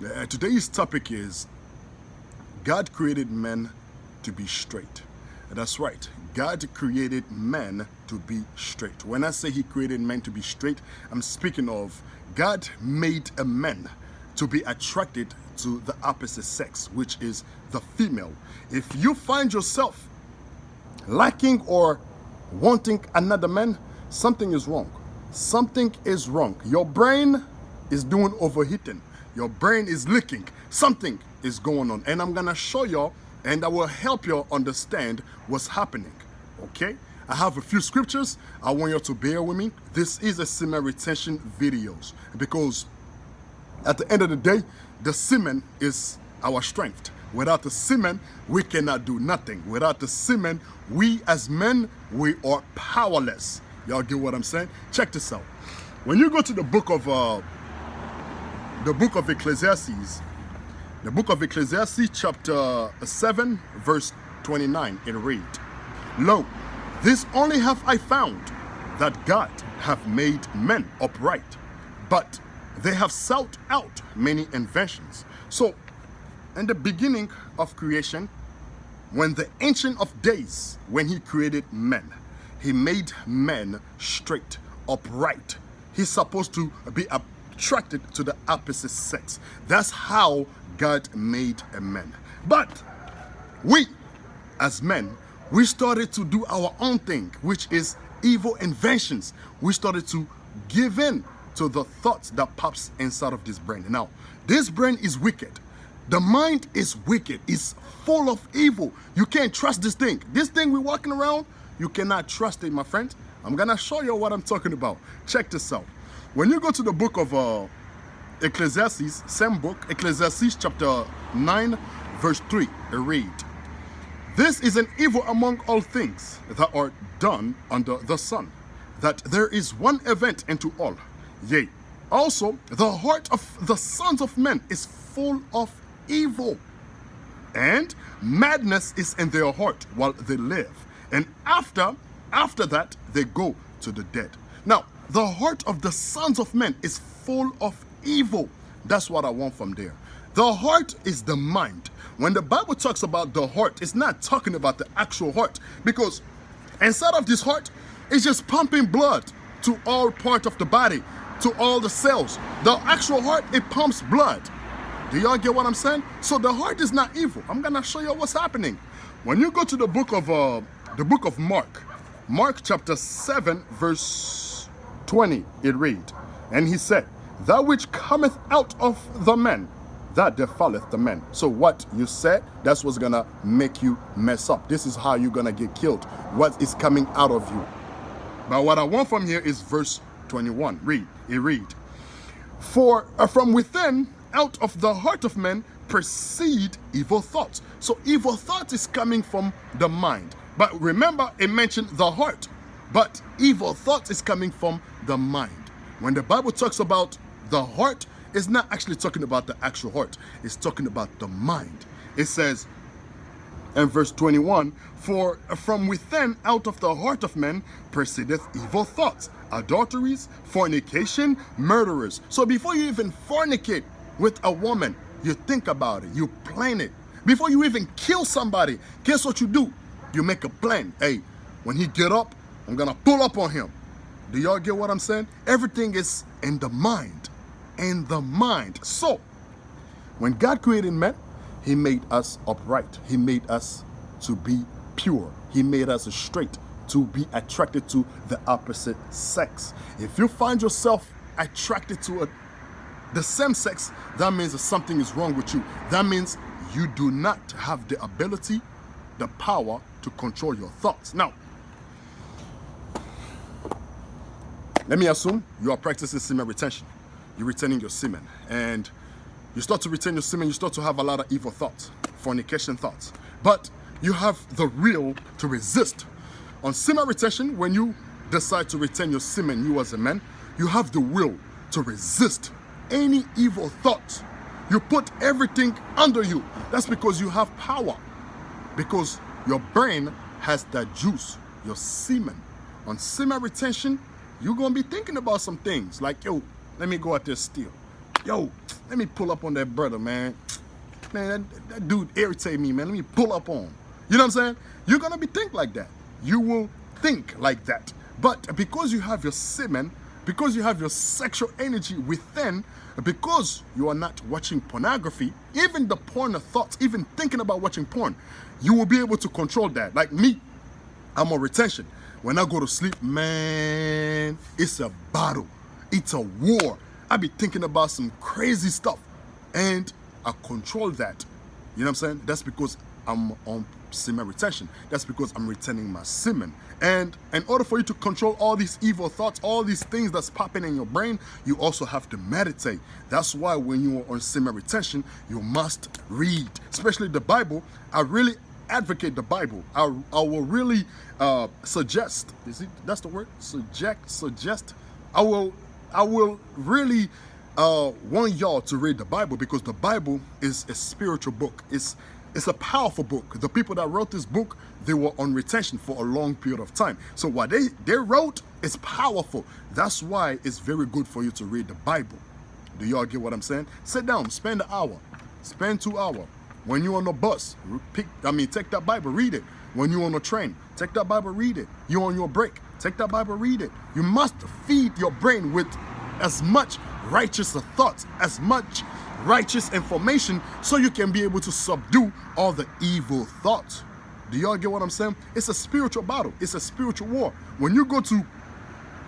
Today's topic is God created men to be straight. That's right. God created men to be straight. When I say he created men to be straight, I'm speaking of God made a man to be attracted to the opposite sex, which is the female. If you find yourself liking or wanting another man, something is wrong. Something is wrong. Your brain is doing overheating. Your brain is leaking. Something is going on. And I'm going to show you and I will help you understand what's happening. Okay? I have a few scriptures. I want you to bear with me. This is a semen retention videos because at the end of the day, the semen is our strength. Without the semen, we cannot do nothing. Without the semen, we as men, we are powerless. Y'all get what I'm saying? Check this out. When you go to the book of Ecclesiastes, chapter 7, verse 29, it reads, "Lo, this only have I found, that God hath made men upright, but they have sought out many inventions." So, in the beginning of creation, when the Ancient of Days, when he created men, he made men straight, upright. He's supposed to be attracted to the opposite sex. That's how God made a man. But we, as men, we started to do our own thing, which is evil inventions. We started to give in to the thoughts that pops inside of this brain. Now, this brain is wicked. The mind is wicked. It's full of evil. You can't trust this thing. This thing we're walking around, you cannot trust it, my friend. I'm going to show you what I'm talking about. Check this out. When you go to the book of Ecclesiastes, same book, Ecclesiastes chapter 9, verse 3, it reads, "This is an evil among all things that are done under the sun, that there is one event into all. Yea, also the heart of the sons of men is full of evil, and madness is in their heart while they live, and after that they go to the dead." Now, the heart of the sons of men is full of evil. That's what I want from there. The heart is the mind. When the Bible talks about the heart, it's not talking about the actual heart, because inside of this heart, it's just pumping blood to all parts of the body, to all the cells. The actual heart, it pumps blood. Do y'all get what I'm saying? So the heart is not evil. I'm gonna show you what's happening. When you go to the book of Mark chapter 7, verse 20, it read, "And he said, that which cometh out of the man, that defileth the man." So what you said, that's what's gonna make you mess up. This is how you're gonna get killed. What is coming out of you. But what I want from here is verse 21. It read, "For from within, out of the heart of men, proceed evil thoughts." So evil thoughts is coming from the mind. But remember, it mentioned the heart. But evil thoughts is coming from the mind. When the Bible talks about the heart, it's not actually talking about the actual heart. It's talking about the mind. It says in verse 21, "For from within, out of the heart of men, proceedeth evil thoughts, adulteries, fornication, murderers." So before you even fornicate with a woman, you think about it, you plan it. Before you even kill somebody, guess what you do? You make a plan. Hey, when he get up, I'm gonna pull up on him. Do y'all get what I'm saying? Everything is in the mind. In the mind. So, when God created man, he made us upright. He made us to be pure. He made us straight, to be attracted to the opposite sex. If you find yourself attracted to the same sex, that means that something is wrong with you. That means you do not have the ability, the power to control your thoughts. Now, let me assume you are practicing semen retention. You're retaining your semen, and you start to retain your semen, you start to have a lot of evil thoughts, fornication thoughts. But you have the will to resist. On semen retention, when you decide to retain your semen, you as a man, you have the will to resist any evil thoughts. You put everything under you. That's because you have power. Because your brain has that juice, your semen. On semen retention, you're going to be thinking about some things like, yo, let me go out there steal. yo, let me pull up on that brother, man. Man, that dude irritate me, man. Let me pull up on him. You know what I'm saying? You're going to be think like that. You will think like that. But because you have your semen, because you have your sexual energy within, because you are not watching pornography, even the porn thoughts, even thinking about watching porn, you will be able to control that. Like me, I'm on retention. When I go to sleep, man, it's a battle. It's a war. I be thinking about some crazy stuff. And I control that. You know what I'm saying? That's because I'm on semen retention. That's because I'm retaining my semen. And in order for you to control all these evil thoughts, all these things that's popping in your brain, you also have to meditate. That's why when you are on semen retention, you must read, especially the Bible. I really advocate the Bible. I will really suggest. That's the word? Suggest. I will really want y'all to read the Bible, because the Bible is a spiritual book. It's a powerful book. The people that wrote this book, they were on retention for a long period of time. So what they wrote is powerful. That's why it's very good for you to read the Bible. Do y'all get what I'm saying? Sit down, spend an hour, spend 2 hours. When you're on the bus, take that Bible, read it. When you're on a train, take that Bible, read it. You're on your break, take that Bible, read it. You must feed your brain with as much righteous thoughts, as much righteous information, so you can be able to subdue all the evil thoughts. Do y'all get what I'm saying? It's a spiritual battle. It's a spiritual war. When you go to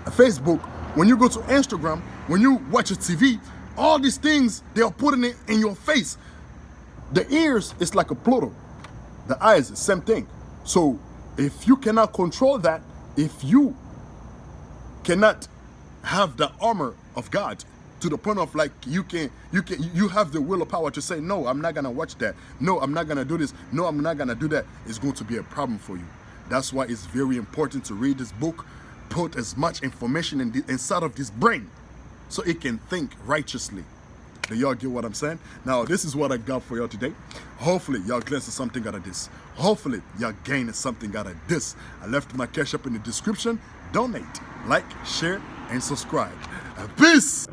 Facebook, when you go to Instagram, when you watch a TV, all these things, they are putting it in your face. The ears is like a Pluto. The eyes, same thing. So if you cannot control that, if you cannot have the armor of God to the point of like you have the will of power to say, no, I'm not gonna watch that. No, I'm not gonna do this. No, I'm not gonna do that. It's going to be a problem for you. That's why it's very important to read this book, put as much information inside of this brain so it can think righteously. Do y'all get what I'm saying? Now, this is what I got for y'all today. Hopefully, y'all gleaned something out of this. Hopefully, y'all gained something out of this. I left my cash up in the description. Donate, like, share, and subscribe. Peace!